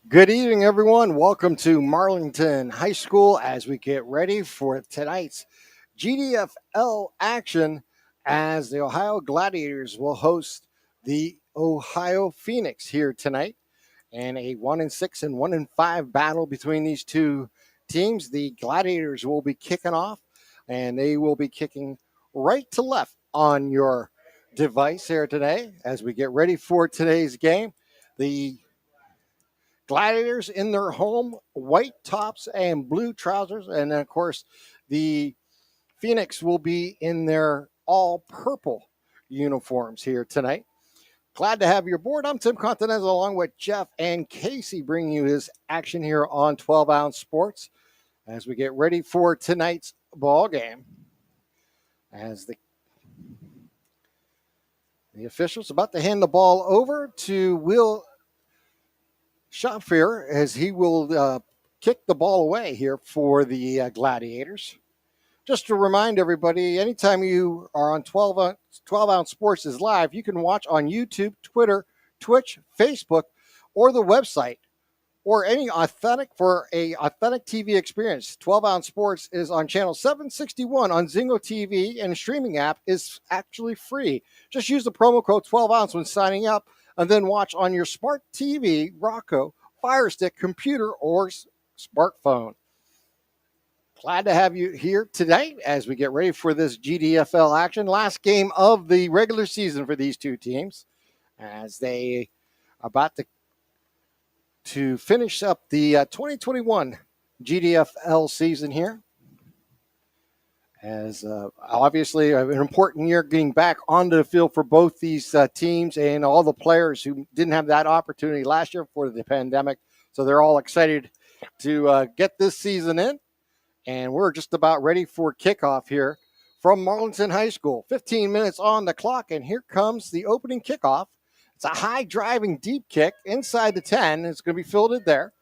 Good evening, everyone. Welcome to Marlington High School as we get ready for tonight's GDFL action as the Ohio Gladiators will host the Ohio Phoenix here tonight and a 1-6 and 1-5 battle between these two teams. The Gladiators will be kicking off and they will be kicking right to left on your device here today as we get ready for today's game. The Gladiators in their home white tops and blue trousers. And then, of course, the Phoenix will be in their all purple uniforms here tonight. Glad to have you aboard. I'm Tim Continental along with Jeff and Casey bringing you this action here on 12 Ounce Sports as we get ready for tonight's ball game. As the officials about to hand the ball over to Will Shopfair as he will kick the ball away here for the Gladiators. Just to remind everybody, anytime you are on 12 Ounce Sports is live, you can watch on YouTube, Twitter, Twitch, Facebook, or the website, or any authentic TV experience. 12 Ounce Sports is on channel 761 on Zingo TV, and the streaming app is actually free. Just use the promo code 12 Ounce when signing up, and then watch on your smart TV, Roku, Fire Stick, computer, or smartphone. Glad to have you here today as we get ready for this GDFL action. Last game of the regular season for these two teams as they are about to finish up the 2021 GDFL season here. As obviously an important year getting back onto the field for both these teams and all the players who didn't have that opportunity last year for the pandemic. So they're all excited to get this season in. And we're just about ready for kickoff here from Marlington High School. 15 minutes on the clock, and here comes the opening kickoff. It's a high driving deep kick inside the 10. It's going to be fielded there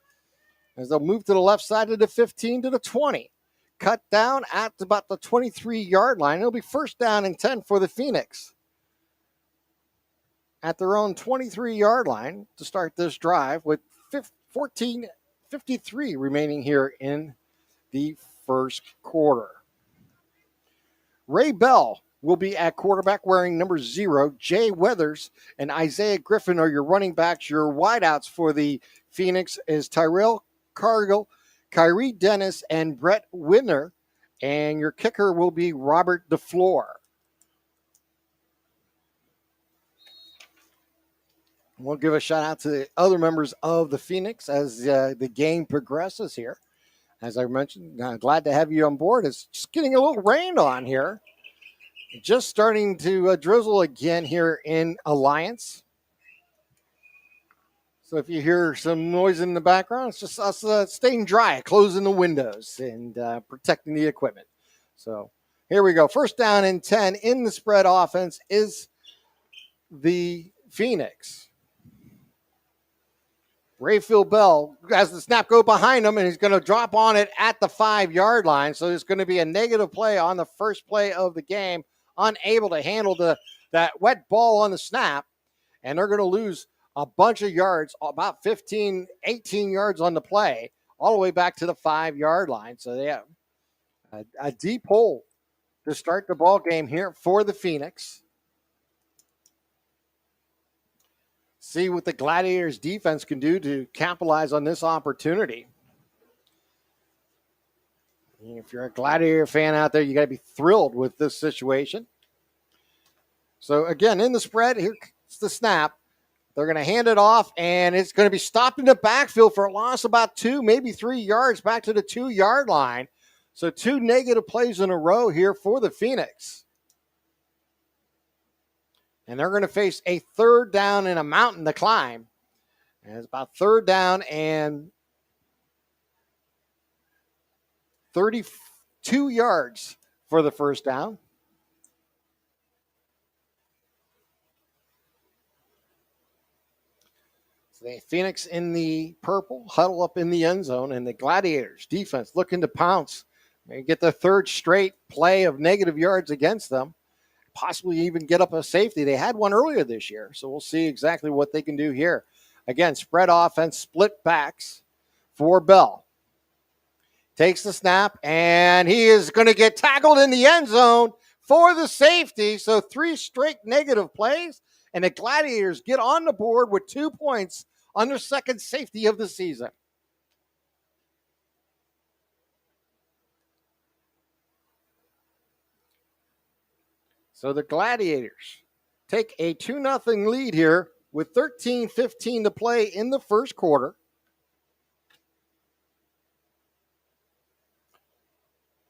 as they'll move to the left side of the 15 to the 20. Cut down at about the 23-yard line. It'll be first down and 10 for the Phoenix at their own 23-yard line to start this drive with 14:53 remaining here in the first quarter. Ray Bell will be at quarterback wearing number 0. Jay Weathers and Isaiah Griffin are your running backs. Your wideouts for the Phoenix is Tyrell Cargill, Kyrie Dennis, and Brett Winner. And your kicker will be Robert DeFleur. We'll give a shout out to the other members of the Phoenix as the game progresses here. As I mentioned, glad to have you on board. It's just getting a little rained on here. Just starting to drizzle again here in Alliance. So if you hear some noise in the background, it's just us staying dry, closing the windows, and protecting the equipment. So here we go. First down and 10 in the spread offense is the Phoenix. Rayfield Bell has the snap go behind him, and he's going to drop on it at the 5-yard line. So there's going to be a negative play on the first play of the game, unable to handle that wet ball on the snap, and they're going to lose a bunch of yards, about 15, 18 yards on the play, all the way back to the 5-yard line. So they have a deep hole to start the ball game here for the Phoenix. See what the Gladiators defense can do to capitalize on this opportunity. If you're a Gladiator fan out there, you got to be thrilled with this situation. So again, in the spread, here's the snap. They're going to hand it off, and it's going to be stopped in the backfield for a loss about 2, maybe 3 yards back to the 2-yard line. So 2 negative plays in a row here for the Phoenix. And they're going to face a third down and a mountain to climb. And it's about third down and 32 yards for the first down. So the Phoenix in the purple huddle up in the end zone, and the Gladiators defense looking to pounce. Maybe get their third straight play of negative yards against them. Possibly even get up a safety. They had one earlier this year, so we'll see exactly what they can do here. Again, spread offense, split backs for Bell. Takes the snap, and he is going to get tackled in the end zone for the safety. So 3 straight negative plays, and the Gladiators get on the board with 2 points on their second safety of the season. So the Gladiators take a 2-0 lead here with 13:15 to play in the first quarter.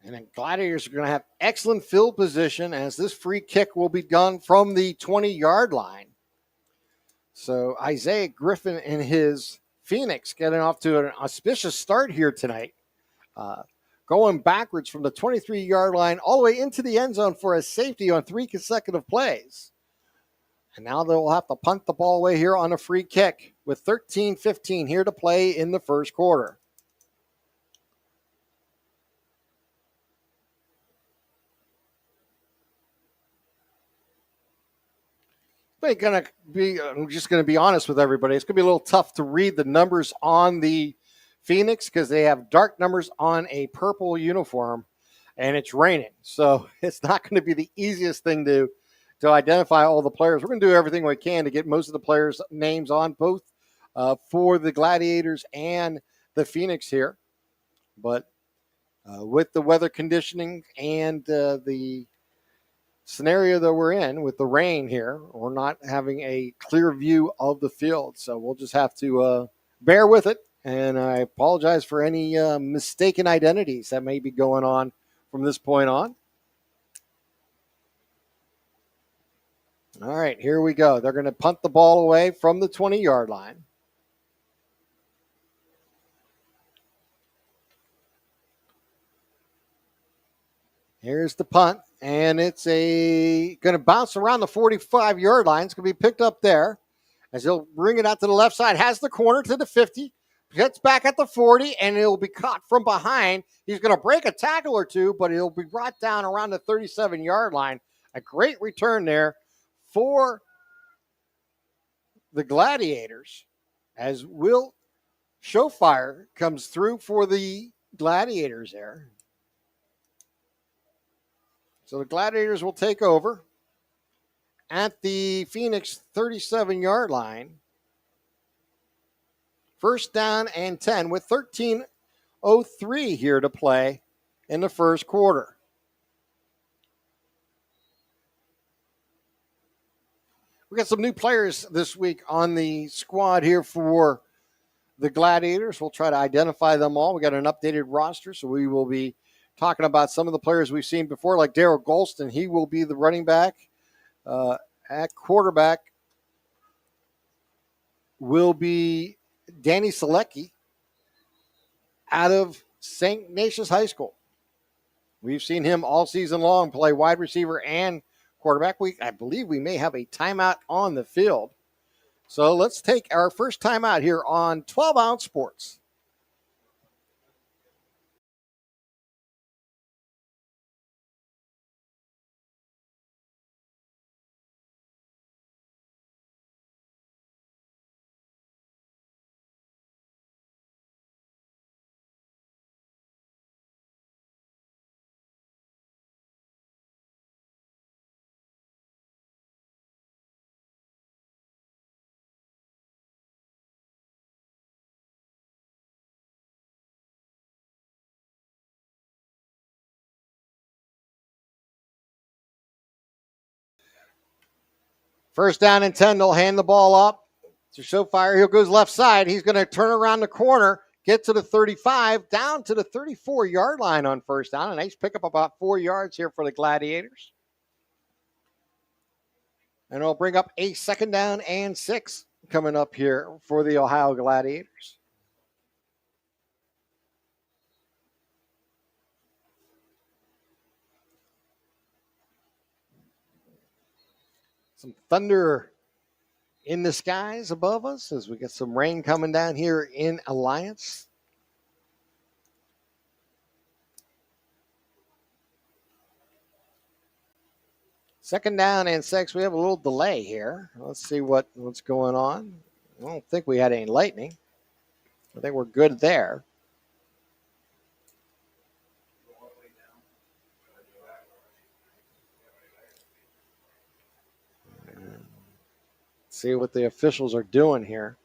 And the Gladiators are going to have excellent field position as this free kick will be done from the 20-yard line. So Isaiah Griffin and his Phoenix getting off to an auspicious start here tonight. Going backwards from the 23-yard line all the way into the end zone for a safety on 3 consecutive plays. And now they'll have to punt the ball away here on a free kick with 13:15 here to play in the first quarter. I'm just going to be honest with everybody. It's going to be a little tough to read the numbers on the Phoenix because they have dark numbers on a purple uniform, and it's raining. So it's not going to be the easiest thing to identify all the players. We're going to do everything we can to get most of the players' names on both for the Gladiators and the Phoenix here. But with the weather conditioning and the scenario that we're in with the rain here, we're not having a clear view of the field. So we'll just have to bear with it. And I apologize for any mistaken identities that may be going on from this point on. All right, here we go. They're going to punt the ball away from the 20-yard line. Here's the punt, and it's going to bounce around the 45-yard line. It's going to be picked up there as he'll bring it out to the left side. Has the corner to the 50, gets back at the 40, and it'll be caught from behind. He's going to break a tackle or two, but he'll be brought down around the 37-yard line. A great return there for the Gladiators as Will Showfire comes through for the Gladiators there. So the Gladiators will take over at the Phoenix 37-yard line. First down and 10 with 13:03 here to play in the first quarter. We got some new players this week on the squad here for the Gladiators. We'll try to identify them all. We got an updated roster, so we will be talking about some of the players we've seen before, like Daryl Golston. He will be the running back. At quarterback will be Danny Selecki out of St. Ignatius High School. We've seen him all season long play wide receiver and quarterback. I believe we may have a timeout on the field. So let's take our first timeout here on 12 Ounce Sports. First down and 10, they'll hand the ball up to Showfire. He goes left side. He's going to turn around the corner, get to the 35, down to the 34-yard line on first down. A nice pickup, about 4 yards here for the Gladiators. And it'll bring up a second down and 6 coming up here for the Ohio Gladiators. Some thunder in the skies above us as we get some rain coming down here in Alliance. Second down and 6. We have a little delay here. Let's see what's going on. I don't think we had any lightning. I think we're good there. See what the officials are doing here.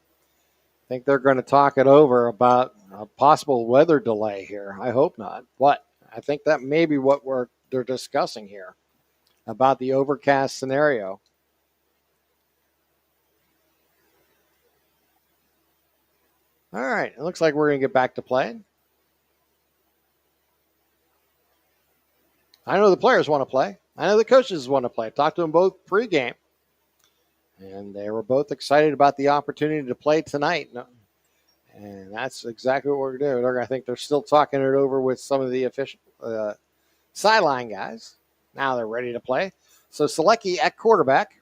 I think they're going to talk it over about a possible weather delay here. I hope not. But I think that may be what they're discussing here about the overcast scenario. All right, it looks like we're going to get back to playing. I know the players want to play. I know the coaches want to play. I talked to them both pregame, and they were both excited about the opportunity to play tonight. And that's exactly what we're doing. I think they're still talking it over with some of the official sideline guys. Now they're ready to play. So Selecki at quarterback.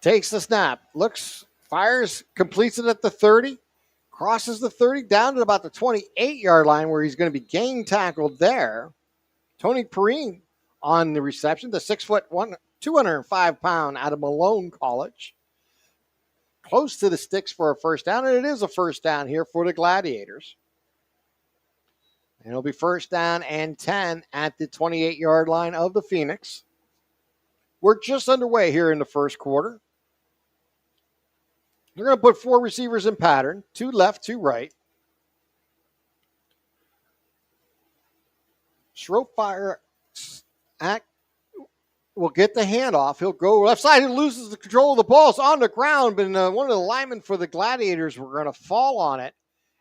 Takes the snap, looks, fires, completes it at the 30, crosses the 30 down to about the 28-yard line where he's going to be gang tackled there. Tony Perrine on the reception, the 6'1", 205-pound out of Malone College. Close to the sticks for a first down, and it is a first down here for the Gladiators. And it'll be first down and 10 at the 28-yard line of the Phoenix. We're just underway here in the first quarter. They're going to put 4 receivers in pattern, 2 left, 2 right. Schroepfire will get the handoff. He'll go left side. He loses the control of the ball. It's on the ground, but one of the linemen for the Gladiators were going to fall on it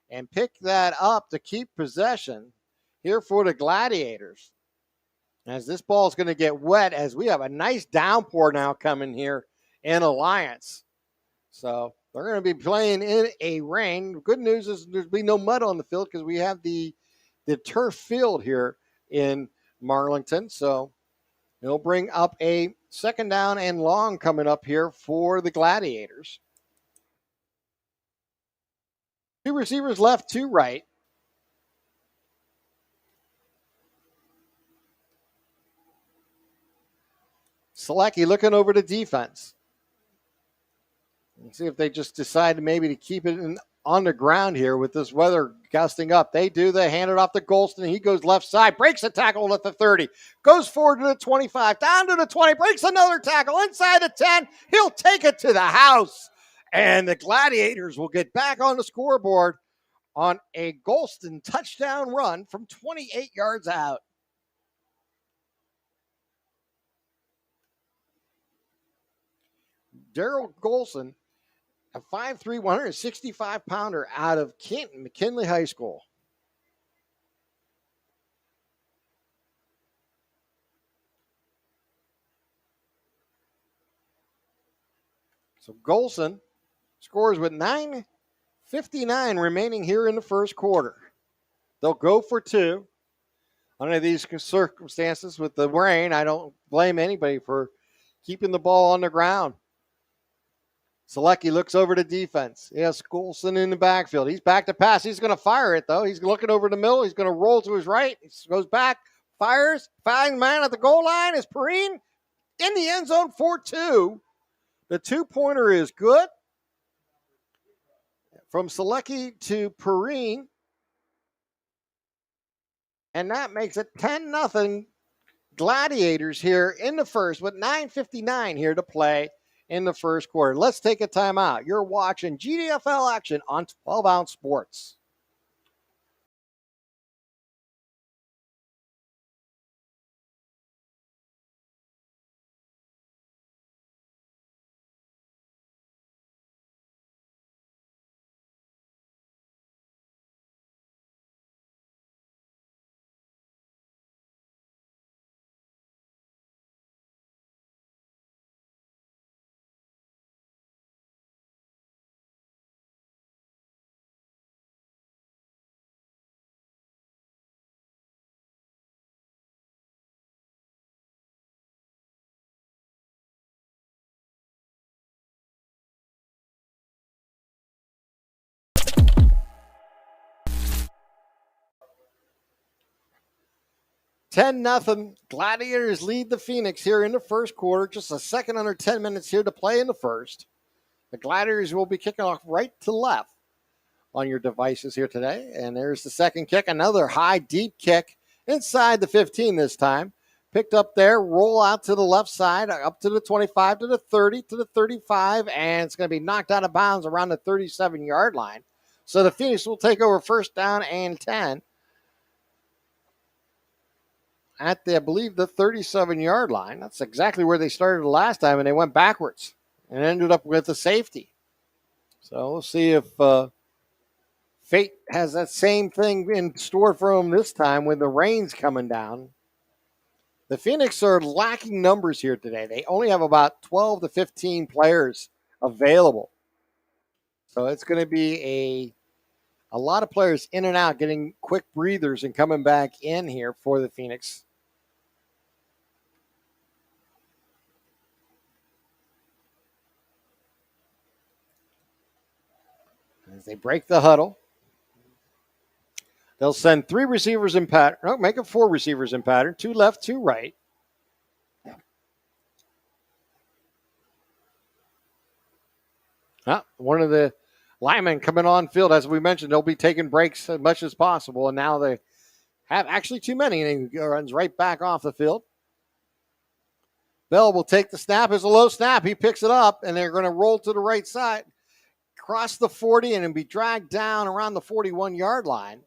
and pick that up to keep possession here for the Gladiators. As this ball is going to get wet, as we have a nice downpour now coming here in Alliance. So they're going to be playing in a rain. Good news is there's be no mud on the field because we have the turf field here in Marlington. So it'll bring up a second down and long coming up here for the Gladiators. 2 receivers left, 2 right. Selecki looking over the defense. Let's see if they just decide maybe to keep it on the ground here with this weather gusting up. They do. They hand it off to Golston. He goes left side, breaks a tackle at the 30, goes forward to the 25, down to the 20, breaks another tackle inside the 10. He'll take it to the house. And the Gladiators will get back on the scoreboard on a Golston touchdown run from 28 yards out. Daryl Golson, a 5'3", 165-pounder out of Canton, McKinley High School. So Golson scores with 9:59 remaining here in the first quarter. They'll go for 2. Under these circumstances with the rain, I don't blame anybody for keeping the ball on the ground. Selecki looks over to defense. He has Golson in the backfield. He's back to pass. He's going to fire it, though. He's looking over the middle. He's going to roll to his right. He goes back, fires. Finds man at the goal line is Perrine in the end zone for 2. The 2-pointer is good. From Selecki to Perrine. And that makes it 10-0 Gladiators here in the first with 9:59 here to play in the first quarter. Let's take a timeout. You're watching GDFL action on 12 Ounce Sports. 10-0. Gladiators lead the Phoenix here in the first quarter. Just a second under 10 minutes here to play in the first. The Gladiators will be kicking off right to left on your devices here today. And there's the second kick. Another high, deep kick inside the 15 this time. Picked up there, roll out to the left side, up to the 25, to the 30, to the 35, and it's going to be knocked out of bounds around the 37-yard line. So the Phoenix will take over first down and 10 at the, I believe, the 37-yard line. That's exactly where they started the last time, and they went backwards and ended up with a safety. So we'll see if fate has that same thing in store for them this time with the rain's coming down. The Phoenix are lacking numbers here today. They only have about 12 to 15 players available. So it's going to be a lot of players in and out getting quick breathers and coming back in here for the Phoenix. As they break the huddle, they'll send 3 receivers in pattern. No, make it 4 receivers in pattern. 2 left, 2 right. One of the linemen coming on field, as we mentioned, they'll be taking breaks as much as possible. And now they have actually too many, and he runs right back off the field. Bell will take the snap. It's a low snap. He picks it up, and they're going to roll to the right side, cross the 40, and be dragged down around the 41-yard line.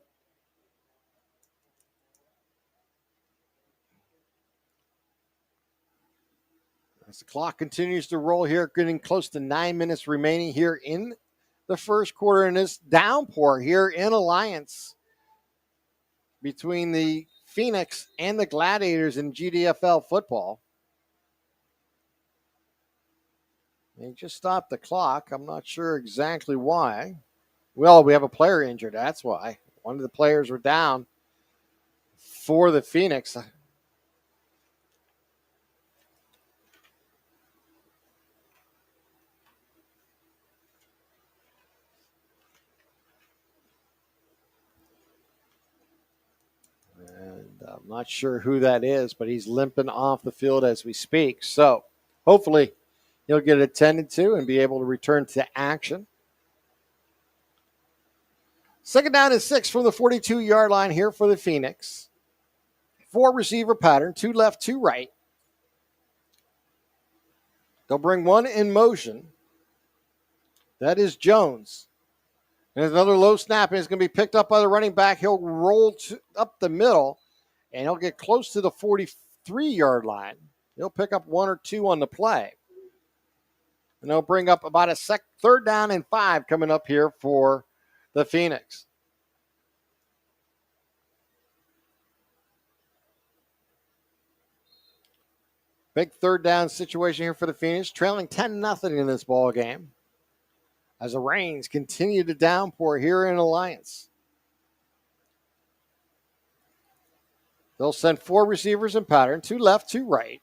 As the clock continues to roll here, getting close to 9 minutes remaining here in the first quarter in this downpour here in Alliance between the Phoenix and the Gladiators in GDFL football. They just stopped the clock. I'm not sure exactly why. Well, we have a player injured. That's why. One of the players were down for the Phoenix. And I'm not sure who that is, but he's limping off the field as we speak. So hopefully he'll get attended to and be able to return to action. Second down and 6 from the 42-yard line here for the Phoenix. 4 receiver pattern, 2 left, 2 right. They'll bring one in motion. That is Jones. And there's another low snap, and it's going to be picked up by the running back. He'll roll up the middle, and he'll get close to the 43-yard line. He'll pick up 1 or 2 on the play. And they'll bring up about a third down and 5 coming up here for the Phoenix. Big third down situation here for the Phoenix, trailing 10-0 in this ball game as the rains continue to downpour here in Alliance. They'll send 4 receivers in pattern, 2 left, 2 right.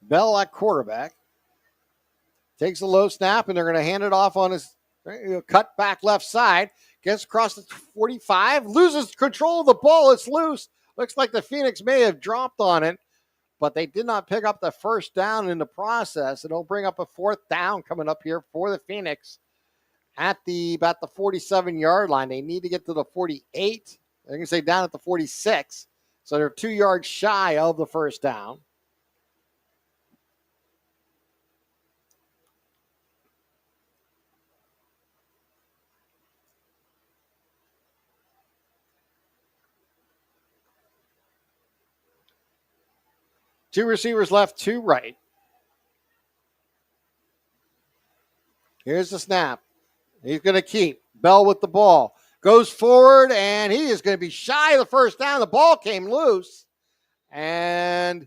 Bell at quarterback. Takes a low snap, and they're going to hand it off on his cut back left side. Gets across the 45, loses control of the ball. It's loose. Looks like the Phoenix may have dropped on it, but they did not pick up the first down in the process. And it'll bring up a 4th down coming up here for the Phoenix at about the 47-yard line. They need to get to the 48. They're going to say down at the 46. So they're 2 yards shy of the first down. Two receivers left, 2 right. Here's the snap. He's going to keep. Bell with the ball. Goes forward, and he is going to be shy of the first down. The ball came loose. And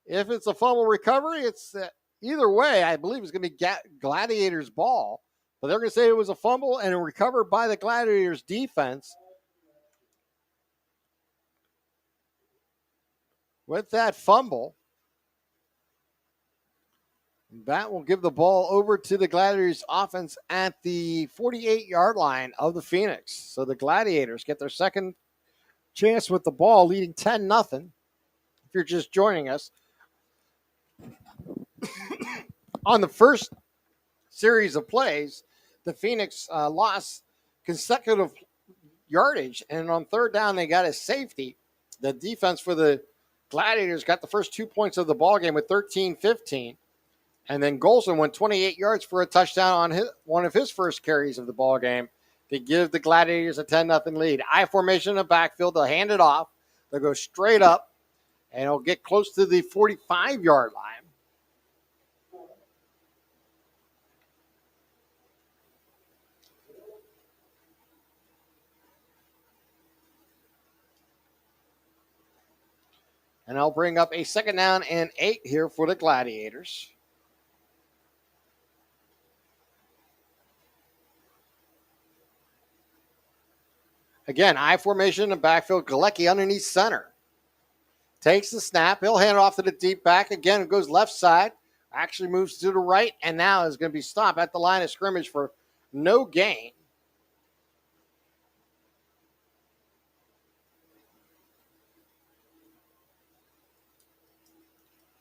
if it's a fumble recovery, it's either way, I believe it's going to be Gladiators' ball. But they're going to say it was a fumble and recovered by the Gladiators' defense. With that fumble, That will give the ball over to the Gladiators offense at the 48-yard line of the Phoenix. So the Gladiators get their second chance with the ball, leading 10-0. If you're just joining us, on the first series of plays, the Phoenix lost consecutive yardage, and on third down, they got a safety. The defense for the Gladiators got the first 2 points of the ball game with 13-15. And then Golson went 28 yards for a touchdown on one of his first carries of the ball game to give the Gladiators a 10-0 lead. I formation in the backfield. They'll hand it off. They'll go straight up, and it'll get close to the 45-yard line. And I'll bring up a 2nd down and 8 here for the Gladiators. Again, I formation in the backfield. Galecki underneath center. Takes the snap. He'll hand it off to the deep back. Again, it goes left side. Actually moves to the right. And now is going to be stopped at the line of scrimmage for no gain.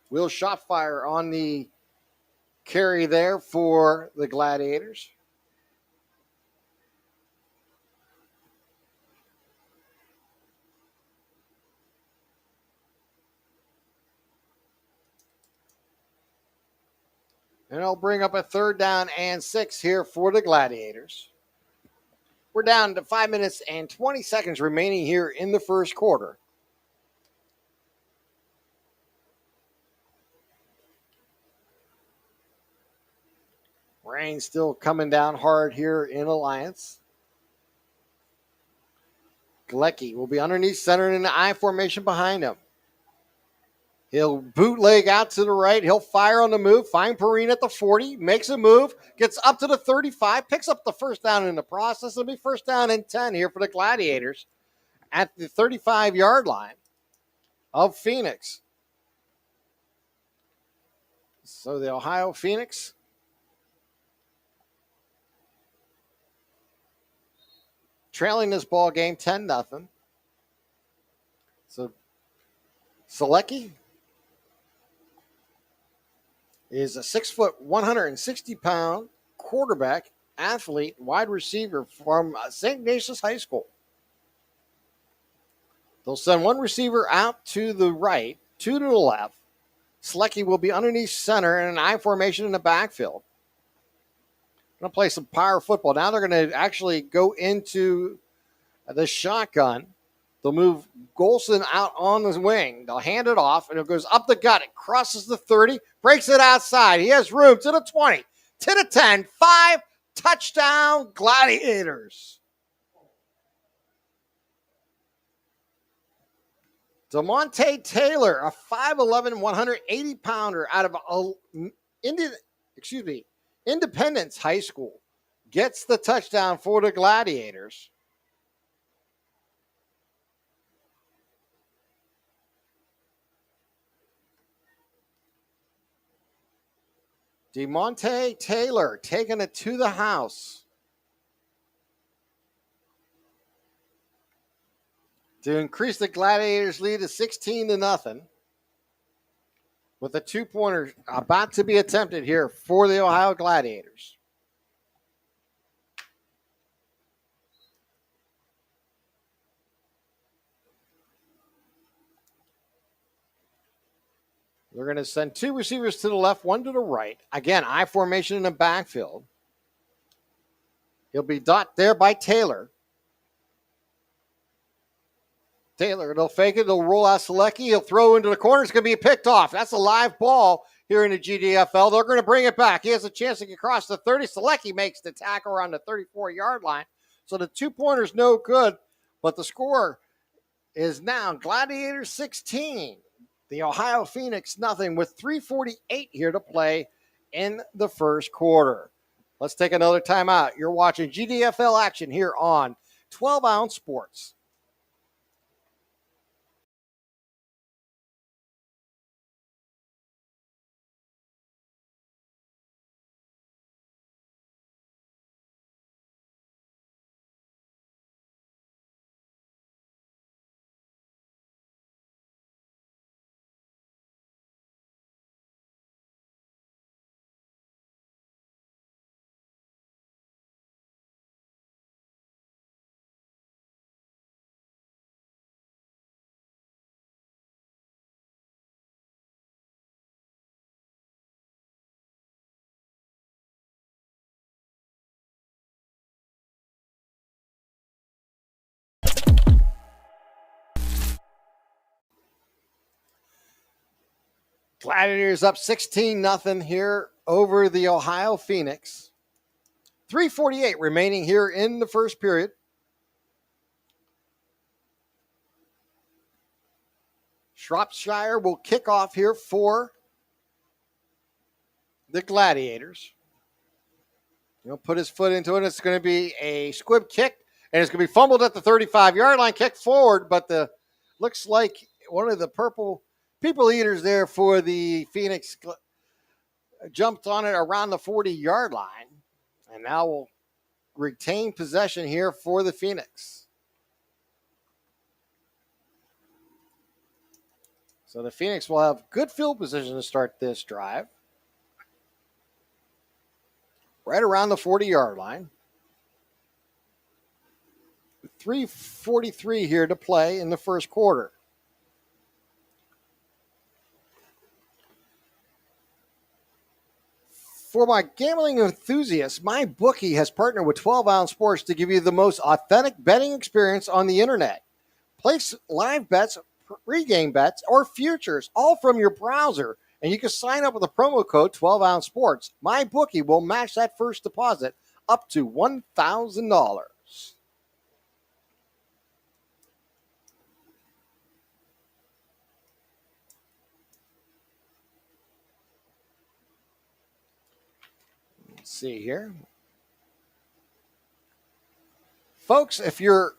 Will Shotfire on the carry there for the Gladiators. And I'll bring up a 3rd down and 6 here for the Gladiators. We're down to 5 minutes and 20 seconds remaining here in the first quarter. Rain still coming down hard here in Alliance. Galecki will be underneath center in the I formation behind him. He'll bootleg out to the right. He'll fire on the move. Find Perrine at the 40. Makes a move. Gets up to the 35. Picks up the 1st down in the process. It'll be 1st down and 10 here for the Gladiators at the 35-yard line of Phoenix. So the Ohio Phoenix trailing this ball game 10-0. So Selecki is a 6 foot, 160-pound quarterback, athlete, wide receiver from St. Ignatius High School. They'll send one receiver out to the right, 2 to the left. Selecki will be underneath center in an I formation in the backfield. Going to play some power football. Now they're going to actually go into the shotgun. They'll move Golson out on the wing. They'll hand it off, and it goes up the gut. It crosses the 30, breaks it outside. He has room to the 20, to the 10, 5, touchdown Gladiators. DeMonte Taylor, a 5'11", 180-pounder out of Independence High School, gets the touchdown for the Gladiators. DeMonte Taylor taking it to the house to increase the Gladiators' lead to 16-0. With a 2-pointer about to be attempted here for the Ohio Gladiators. They're going to send 2 receivers to the left, 1 to the right. Again, I formation in the backfield. He'll be dot there by Taylor. They'll fake it. They'll roll out Selecki. He'll throw into the corner. It's going to be picked off. That's a live ball here in the GDFL. They're going to bring it back. He has a chance to get across the 30. Selecki makes the tackle around the 34-yard line. So the 2-pointer's no good, but the score is now Gladiators 16. The Ohio Phoenix nothing with 3:48 here to play in the first quarter. Let's take another timeout. You're watching GDFL action here on 12 Ounce Sports. Gladiators up 16-0 here over the Ohio Phoenix. 3:48 remaining here in the first period. Shropshire will kick off here for the Gladiators. He'll put his foot into it. It's going to be a squib kick, and it's going to be fumbled at the 35-yard line, kicked forward, but looks like one of the purple people eaters there for the Phoenix jumped on it around the 40-yard line, and now will retain possession here for the Phoenix. So the Phoenix will have good field position to start this drive. Right around the 40-yard line. 3:43 here to play in the first quarter. For my gambling enthusiasts, MyBookie has partnered with 12 Ounce Sports to give you the most authentic betting experience on the internet. Place live bets, pregame bets, or futures, all from your browser. And you can sign up with the promo code 12 Ounce Sports. MyBookie will match that first deposit up to $1,000. Let's see here. Folks, if you're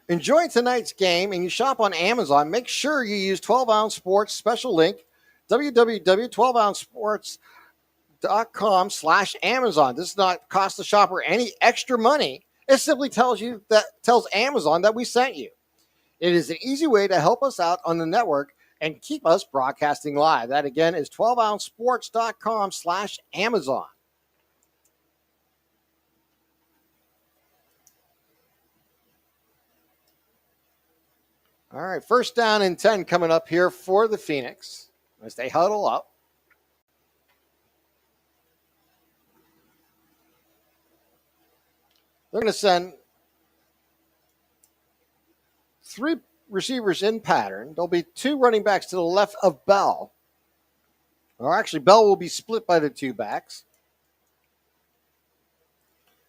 enjoying tonight's game and you shop on Amazon, make sure you use 12 Ounce Sports special link www.12ouncesports.com/Amazon. This does not cost the shopper any extra money. It simply tells Amazon that we sent you. It is an easy way to help us out on the network and keep us broadcasting live. That again is 12ouncesports.com/Amazon. All right, first down and 10 coming up here for the Phoenix as they huddle up. They're going to send 3 receivers in pattern. There'll be 2 running backs to the left of Bell. Or actually, Bell will be split by the 2 backs.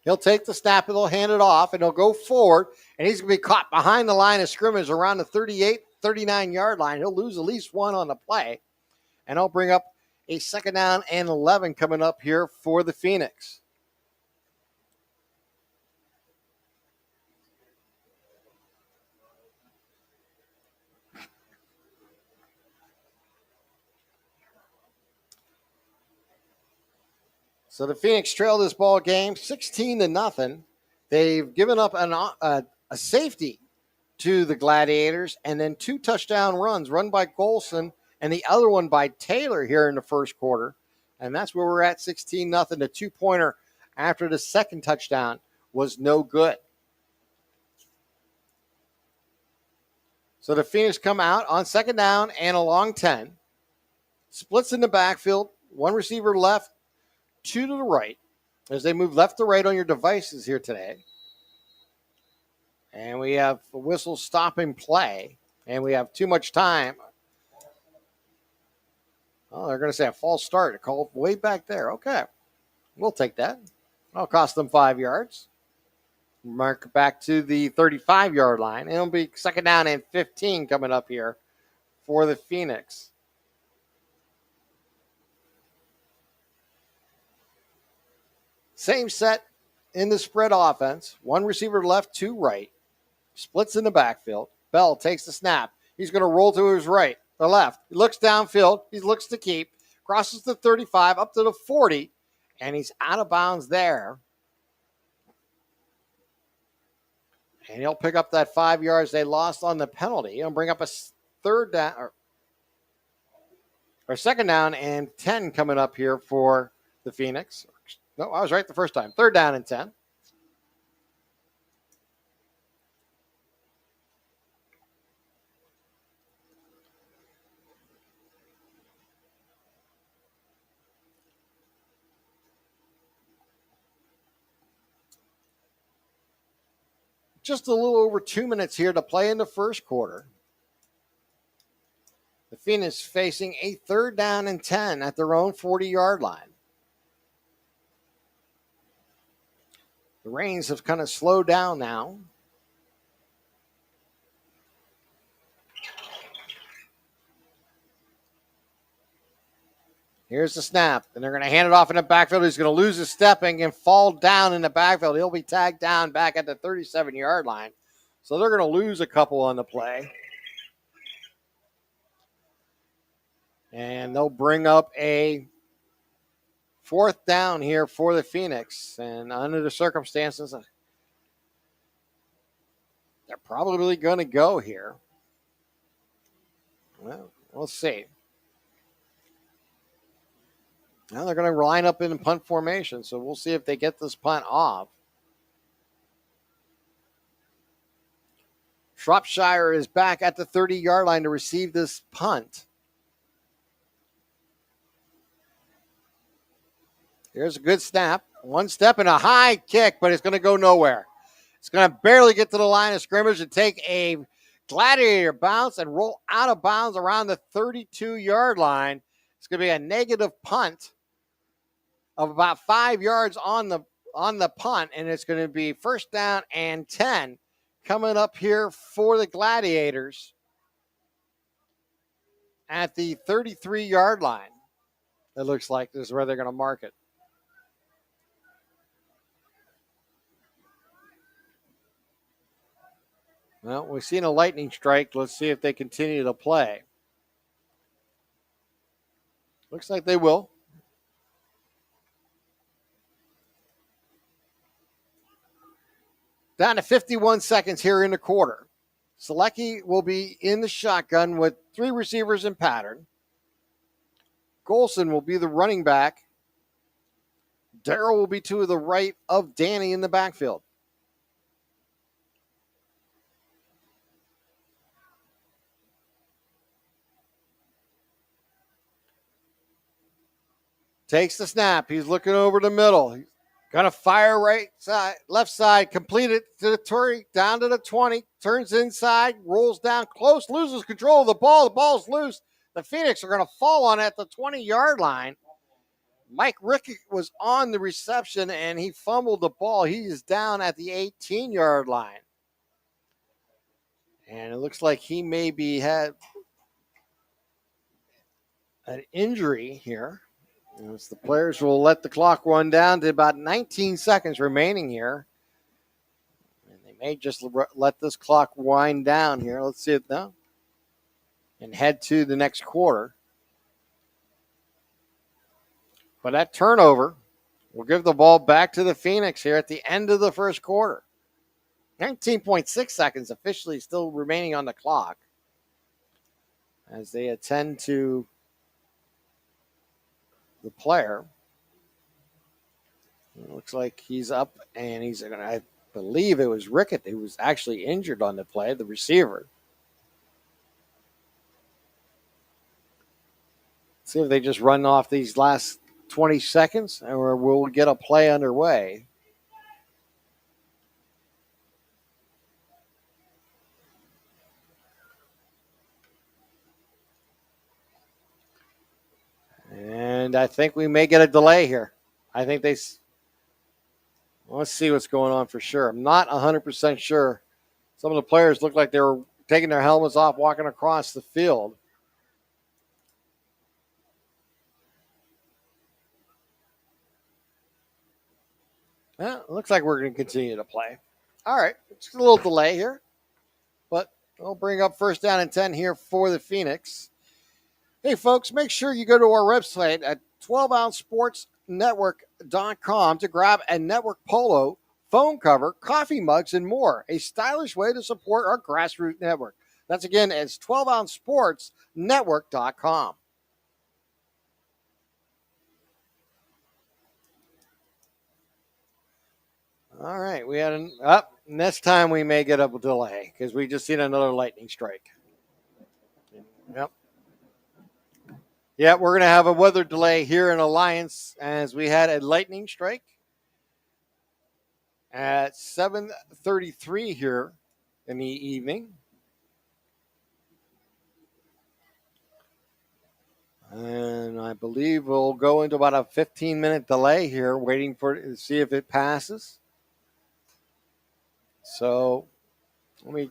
He'll take the snap, and he'll hand it off, and he'll go forward, and he's going to be caught behind the line of scrimmage around the 38, 39-yard line. He'll lose at least 1 on the play, and he'll bring up a second down and 11 coming up here for the Phoenix. So the Phoenix trail this ball game 16-0. They've given up a safety to the Gladiators, and then 2 touchdown runs, run by Golson and the other one by Taylor here in the first quarter. And that's where we're at, 16-0. The 2-pointer after the second touchdown was no good. So the Phoenix come out on second down and a long 10. Splits in the backfield, 1 receiver left, 2 to the right as they move left to right on your devices here today. And we have a whistle stopping play, and we have too much time. Oh, they're going to say a false start. A call way back there. Okay, we'll take that. That'll cost them 5 yards. Mark back to the 35-yard line. It'll be second down and 15 coming up here for the Phoenix. Same set in the spread offense. 1 receiver left, 2 right. Splits in the backfield. Bell takes the snap. He's going to roll to his right, or left. He looks downfield. He looks to keep. Crosses the 35 up to the 40, and he's out of bounds there. And he'll pick up that 5 yards they lost on the penalty. He'll bring up a third down or second down and 10 coming up here for the Phoenix. No, I was right the first time. Third down and 10. Just a little over 2 minutes here to play in the first quarter. The Phoenix facing a 3rd down and 10 at their own 40-yard line. The rains have kind of slowed down now. Here's the snap, and they're going to hand it off in the backfield. He's going to lose his stepping and fall down in the backfield. He'll be tagged down back at the 37-yard line. So they're going to lose a couple on the play. And they'll bring up a 4th down here for the Phoenix. And under the circumstances, they're probably going to go here. Well, we'll see. Now they're going to line up in punt formation, so we'll see if they get this punt off. Shropshire is back at the 30-yard line to receive this punt. Here's a good snap. 1 step and a high kick, but it's going to go nowhere. It's going to barely get to the line of scrimmage and take a gladiator bounce and roll out of bounds around the 32-yard line. It's going to be a negative punt of about 5 yards on the punt, and it's going to be 1st down and 10 coming up here for the Gladiators at the 33-yard line. It looks like this is where they're going to mark it. Well, we've seen a lightning strike. Let's see if they continue to play. Looks like they will. Down to 51 seconds here in the quarter. Selecki will be in the shotgun with 3 receivers in pattern. Golson will be the running back. Darrell will be to the right of Danny in the backfield. Takes the snap. He's looking over the middle. He's gonna fire right side, left side, complete it to the 30, down to the 20, turns inside, rolls down close, loses control of the ball. The ball's loose. The Phoenix are gonna fall on at the 20-yard line. Mike Rickett was on the reception and he fumbled the ball. He is down at the 18-yard line. And it looks like he maybe had an injury here. As the players will let the clock run down to about 19 seconds remaining here. And they may just let this clock wind down here. Let's see it now. And head to the next quarter. But that turnover will give the ball back to the Phoenix here at the end of the first quarter. 19.6 seconds officially still remaining on the clock as they attend to the player. It looks like he's up and he's going to, I believe it was Rickett who was actually injured on the play, the receiver. See if they just run off these last 20 seconds or we'll get a play underway. And I think we may get a delay here. I think let's see what's going on for sure. I'm not 100% sure. Some of the players look like they were taking their helmets off, walking across the field. Well, it looks like we're going to continue to play. All right, it's a little delay here, but we'll bring up 1st down and 10 here for the Phoenix. Hey, folks, make sure you go to our website at 12ouncesportsnetwork.com to grab a network polo, phone cover, coffee mugs, and more. A stylish way to support our grassroots network. That's again, it's 12ouncesportsnetwork.com. All right, we had next time we may get a delay because we just seen another lightning strike. Yep. Yeah, we're going to have a weather delay here in Alliance as we had a lightning strike at 7:33 here in the evening. And I believe we'll go into about a 15-minute delay here, waiting for it to see if it passes. So let me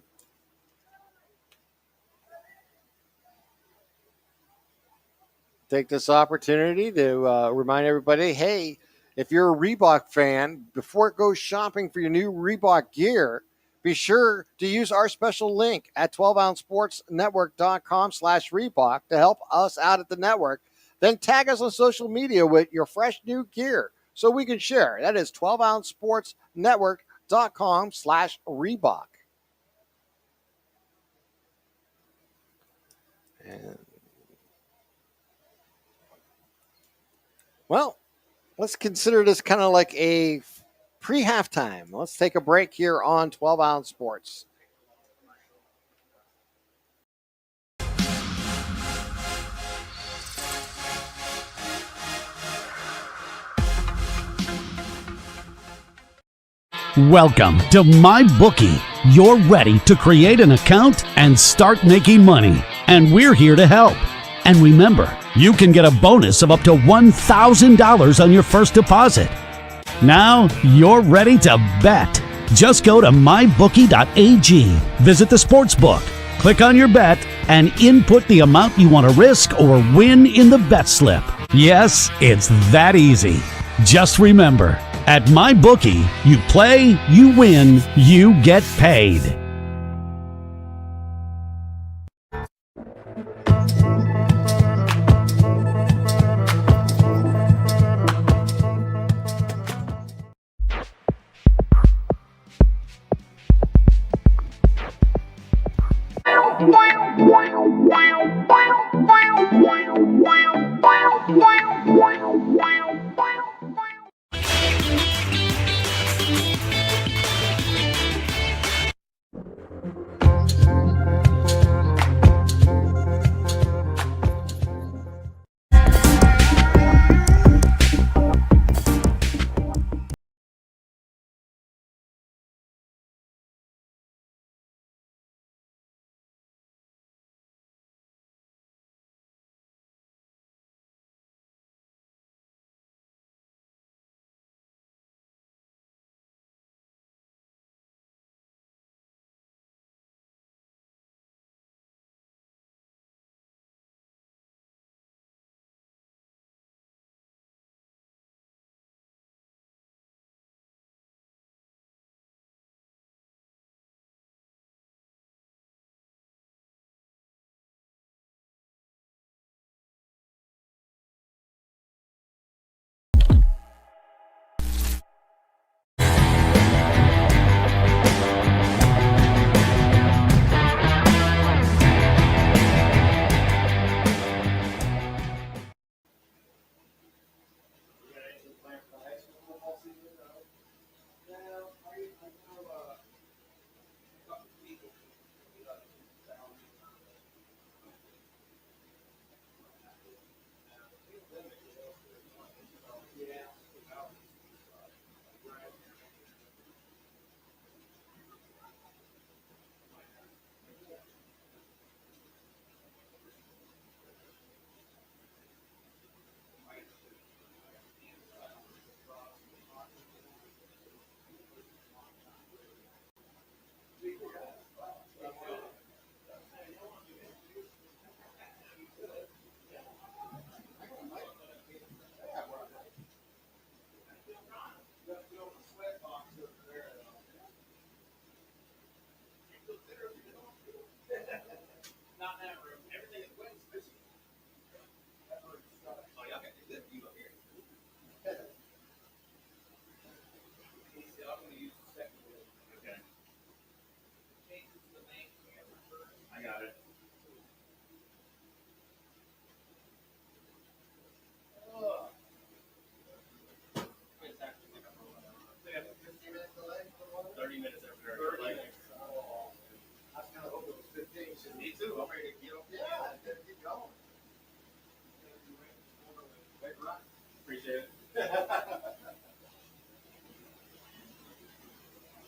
take this opportunity to remind everybody, hey, if you're a Reebok fan, before it goes shopping for your new Reebok gear, be sure to use our special link at 12ouncesportsnetwork.com/Reebok to help us out at the network. Then tag us on social media with your fresh new gear so we can share. That is 12ouncesportsnetwork.com/Reebok. And, well, let's consider this kind of like a pre-halftime. Let's take a break here on 12 Ounce Sports. Welcome to MyBookie. You're ready to create an account and start making money, and we're here to help. And remember, you can get a bonus of up to $1,000 on your first deposit. Now you're ready to bet. Just go to mybookie.ag, visit the sportsbook, click on your bet, and input the amount you want to risk or win in the bet slip. Yes, it's that easy. Just remember, at MyBookie, you play, you win, you get paid.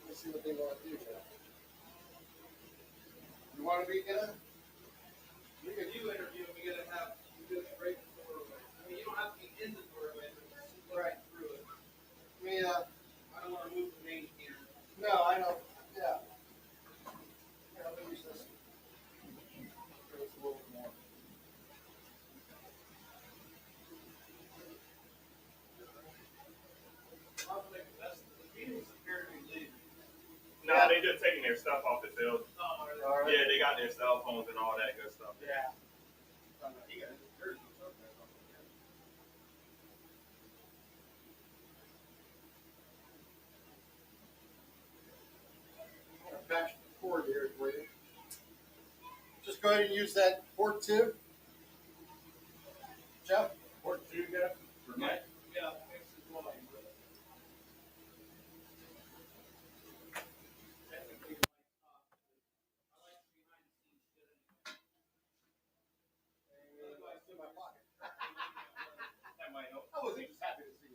Let's see what they want to do. You want to be in it? You interview, we gotta have a break. I don't want to move the main here. No, I don't. Yeah. Here, let me use this. Give us a little more. No, they just taking their stuff off the field. Yeah, they got their cell phones and all that good stuff. Yeah. Patch the cord here for you. Just go ahead and use that port 2. Jeff? Port 2, Jeff? Yeah. I wasn't just happy to see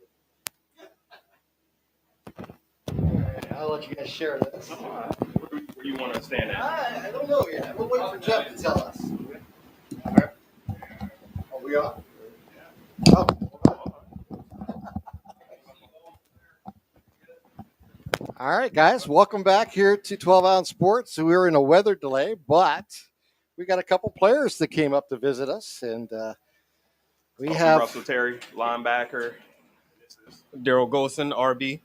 you. I'll let you guys share this. Where you want to stand at? I don't know yet. We'll wait for Jeff to tell us. All right. Are we on? Oh, all right, guys. Welcome back here to 12 Ounce Sports. So we were in a weather delay, but we got a couple players that came up to visit us, and we have Russell Terry, linebacker. Daryl Golson, RB.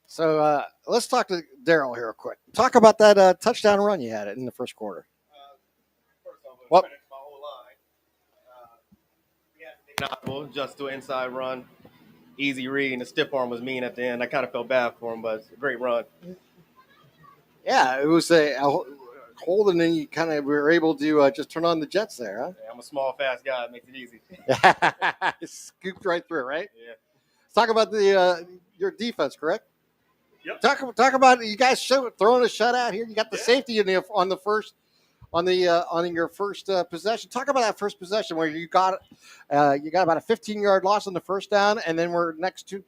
So let's talk to Daryl here real quick. Talk about that touchdown run you had in the first quarter. First off, What? finish my whole line. We had to make an audible, just to inside run, easy read, and the stiff arm was mean at the end. I kind of felt bad for him, but it's a great run. Yeah, it was a hold, and then you kind of were able to just turn on the jets there, huh? Yeah, I'm a small, fast guy. It makes it easy. Scooped right through, right? Yeah. Talk about the your defense, correct? Yep. Talk about you guys throwing a shutout here. You got the safety in the on your first possession. Talk about that first possession where you got about a 15-yard loss on the first down, and then we're next two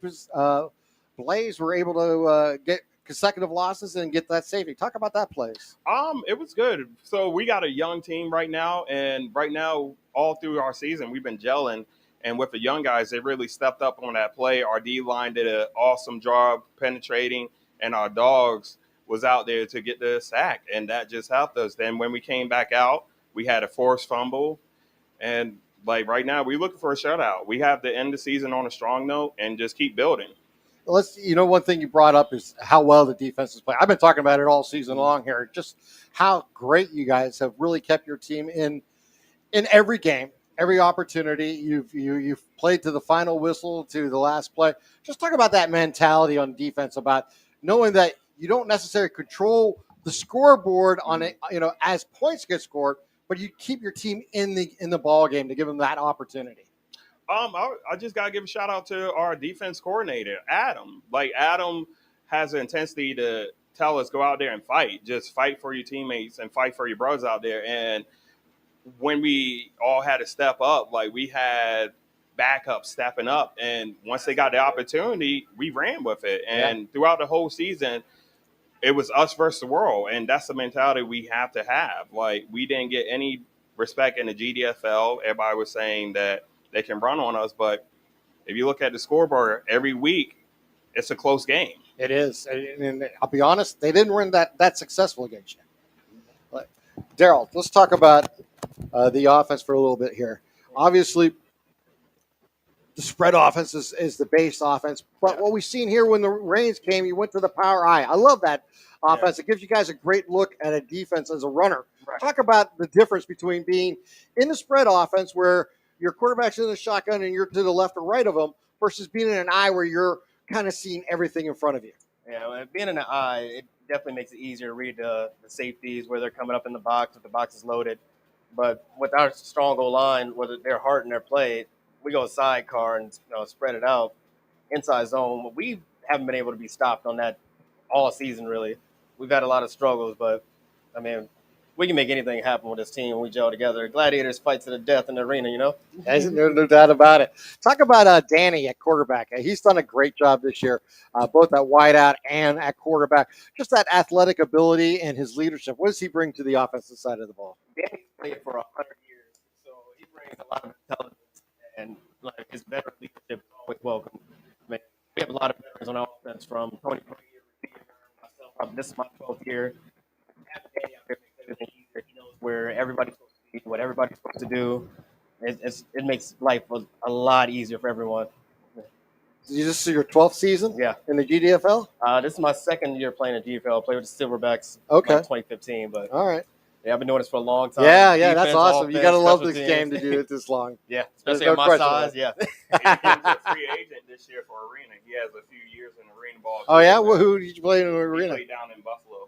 plays we're able to get consecutive losses and get that safety. Talk about that plays. It was good. So we got a young team right now, and right now, all through our season, we've been gelling. And with the young guys, they really stepped up on that play. Our D line did an awesome job penetrating, and our dogs was out there to get the sack, and that just helped us. Then when we came back out, we had a forced fumble, and like right now, we're looking for a shutout. We have to end the season on a strong note and just keep building. One thing you brought up is how well the defense is playing. I've been talking about it all season long here. Just how great you guys have really kept your team in every game, every opportunity. You've played to the final whistle, to the last play. Just talk about that mentality on defense, about knowing that you don't necessarily control the scoreboard on it, as points get scored, but you keep your team in the ball game to give them that opportunity. I just gotta give a shout out to our defense coordinator, Adam. Like Adam has an intensity to tell us go out there and fight. Just fight for your teammates and fight for your brothers out there. And when we all had to step up, like we had backup stepping up, and once they got the opportunity, we ran with it. And throughout the whole season, it was us versus the world, and that's the mentality we have to have. Like we didn't get any respect in the GDFL. Everybody was saying that they can run on us, but if you look at the scoreboard every week, it's a close game. It is, and I'll be honest, they didn't run that successful against you. But Daryl, let's talk about the offense for a little bit here. Obviously, the spread offense is the base offense, but what we've seen here when the rains came, you went to the power I. I love that offense. It gives you guys a great look at a defense as a runner. Right. Talk about the difference between being in the spread offense where your quarterback's in the shotgun and you're to the left or right of them versus being in an eye where you're kind of seeing everything in front of you. Yeah, well, being in the eye, it definitely makes it easier to read the safeties, where they're coming up in the box, if the box is loaded. But with our strong goal line, whether they're hard in their play, we go sidecar and spread it out inside zone. We haven't been able to be stopped on that all season, really. We've had a lot of struggles, but, I mean, we can make anything happen with this team when we gel together. Gladiators fight to the death in the arena, There's no doubt about it. Talk about Danny at quarterback. He's done a great job this year, both at wideout and at quarterback. Just that athletic ability and his leadership. What does he bring to the offensive side of the ball? Danny's played for 100 years, so he brings a lot of intelligence, and like his better leadership is always welcome. I mean, We have a lot of veterans on offense from Tony Brady, myself. This is my 12th year. Having Danny out there makes everything easier. He knows where everybody's supposed to be, what everybody's supposed to do. It makes life a lot easier for everyone. This is your 12th season Yeah. in the GDFL? This is my second year playing in GFL. I played with the Silverbacks Okay. like 2015, but All right. yeah, I've been doing this for a long time. Yeah, that's Defense, awesome. You offense, got to love special this teams. game to do it this long. Yeah, There's especially no at my question size. about Yeah. He's a free agent this year for Arena. He has a few years in Arena ball. Oh, yeah? Well, who did you play in the He arena? played down in Buffalo.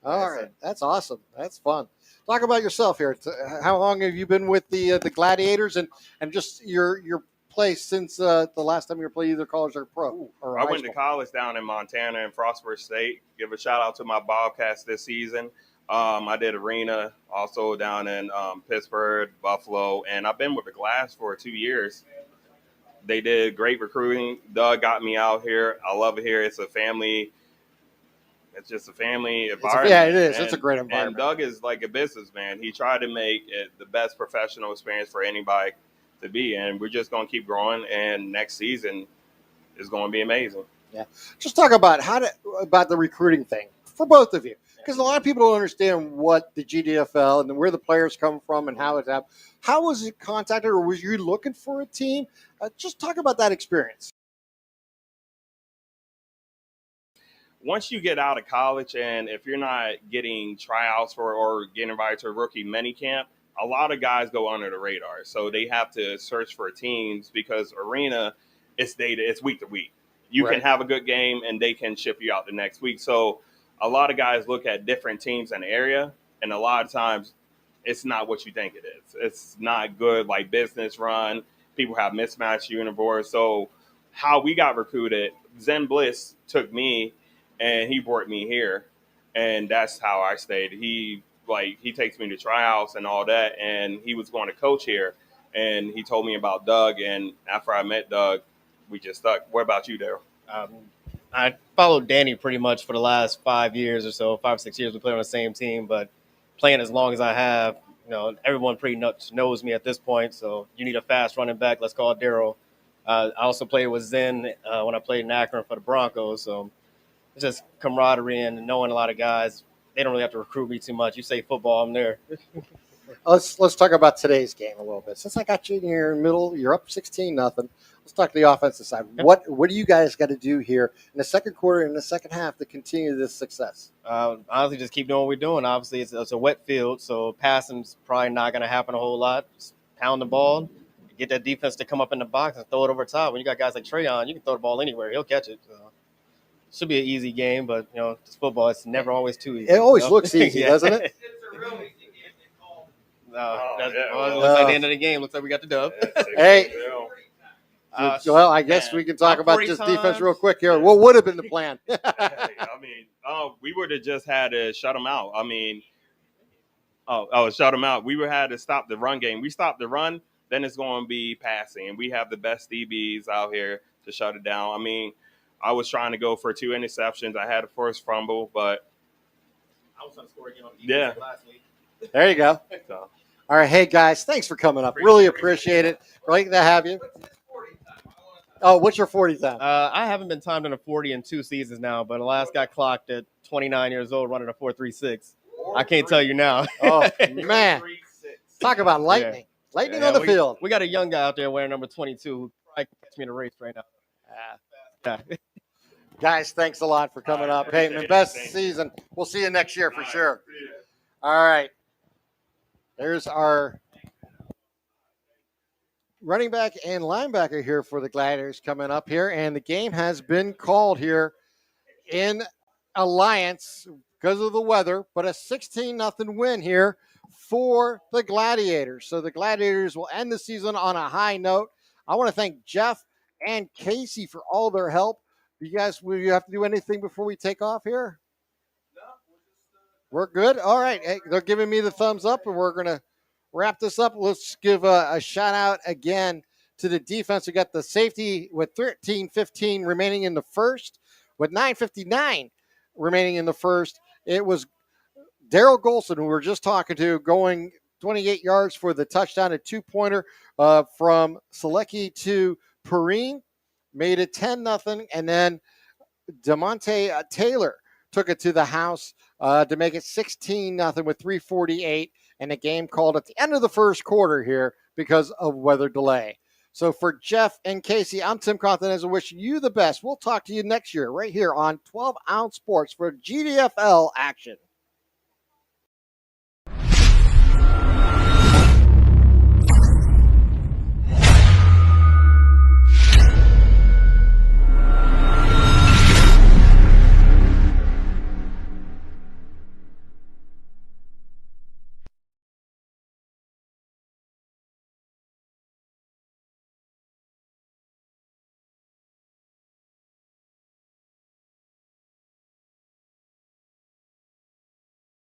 All right. That's awesome. That's fun. Talk about yourself here. How long have you been with the Gladiators and just your play since the last time you played either college or pro? Or I high went to school? college down in Montana in Frostburg State. Give a shout out to my Bobcats this season. I did Arena, also down in Pittsburgh, Buffalo, and I've been with the Glass for 2 years. They did great recruiting. Doug got me out here. I love it here. It's a family. It's just a family environment. Yeah, it is. It's a great environment. And Doug is like a businessman. He tried to make it the best professional experience for anybody to be, and we're just going to keep growing. And next season is going to be amazing. Yeah. Just talk about about the recruiting thing for both of you, because a lot of people don't understand what the GDFL and where the players come from and how it's happened. How was it contacted, or was you looking for a team? Just talk about that experience. Once you get out of college, and if you're not getting tryouts for or getting invited to a rookie mini camp, a lot of guys go under the radar. So they have to search for teams because Arena, it's week to week. You Right. can have a good game and they can ship you out the next week. So a lot of guys look at different teams in the area, and a lot of times it's not what you think it is. It's not good, like business run. People have mismatched uniforms. So how we got recruited, Zen Bliss took me and he brought me here, and that's how I stayed. He takes me to tryouts and all that, and he was going to coach here, and he told me about Doug, and after I met Doug, we just stuck. What about you, Daryl? I followed Danny pretty much for the last 5 years or so, 5 or 6 years. We played on the same team, but playing as long as I have, everyone pretty much knows me at this point. So you need a fast running back. Let's call it Daryl. I also played with Zen when I played in Akron for the Broncos. So it's just camaraderie and knowing a lot of guys. They don't really have to recruit me too much. You say football, I'm there. Let's talk about today's game a little bit. Since I got you in here in the middle, you're up 16-0. Let's talk to the offensive side. What do you guys got to do here in the second quarter and the second half to continue this success? Honestly, just keep doing what we're doing. Obviously, it's a wet field, so passing's probably not going to happen a whole lot. Just pound the ball, get that defense to come up in the box and throw it over top. When you got guys like Trayon, you can throw the ball anywhere. He'll catch it. So should be an easy game, but, it's football. It's never always too easy. It always looks easy, Yeah. doesn't it? It's a real easy game. Looks like the end of the game. Looks like we got the dub. Hey. Uh, Well, I guess we can talk about about 40 just defense real times. quick here. What would have been the plan? We would have just had to shut them out. Shut them out. We would have had to stop the run game. We stop the run, then it's going to be passing. And we have the best DBs out here to shut it down. I was trying to go for 2 interceptions. I had a forced fumble, but I was trying to score again on Yeah. last week. There you go. so, All right. Hey, guys, thanks for coming up. Really appreciate it. Great to have you. Oh, what's your 40 time? I haven't been timed in a 40 in 2 seasons now, but the last got clocked at 29 years old running a 4.36. I can't tell you now. Oh, man. 3-6. Talk about lightning. Lightning on the field. We got a young guy out there wearing number 22 who probably can catch me in a race right now. Yeah. Guys, thanks a lot for coming up. Hey, appreciate it. best Thanks. season. We'll see you next year for sure. All right. There's our running back and linebacker here for the Gladiators coming up here. And the game has been called here in Alliance because of the weather, but a 16-0 win here for the Gladiators. So the Gladiators will end the season on a high note. I want to thank Jeff and Casey for all their help. Will you have to do anything before we take off here? We're good. All right. Hey, they're giving me the thumbs up, and we're going to wrap this up. Let's give a shout out again to the defense. We got the safety with 13:15 remaining in the first, with 9:59 remaining in the first. It was Daryl Golson, who we were just talking to, going 28 yards for the touchdown, a 2-pointer from Selecki to Perrine. made it 10-0, and then DeMonte Taylor took it to the house to make it 16-0 with 3:48, and a game called at the end of the first quarter here because of weather delay. So for Jeff and Casey, I'm Tim Continenza wishing you the best. We'll talk to you next year right here on 12 Ounce Sports for GDFL action.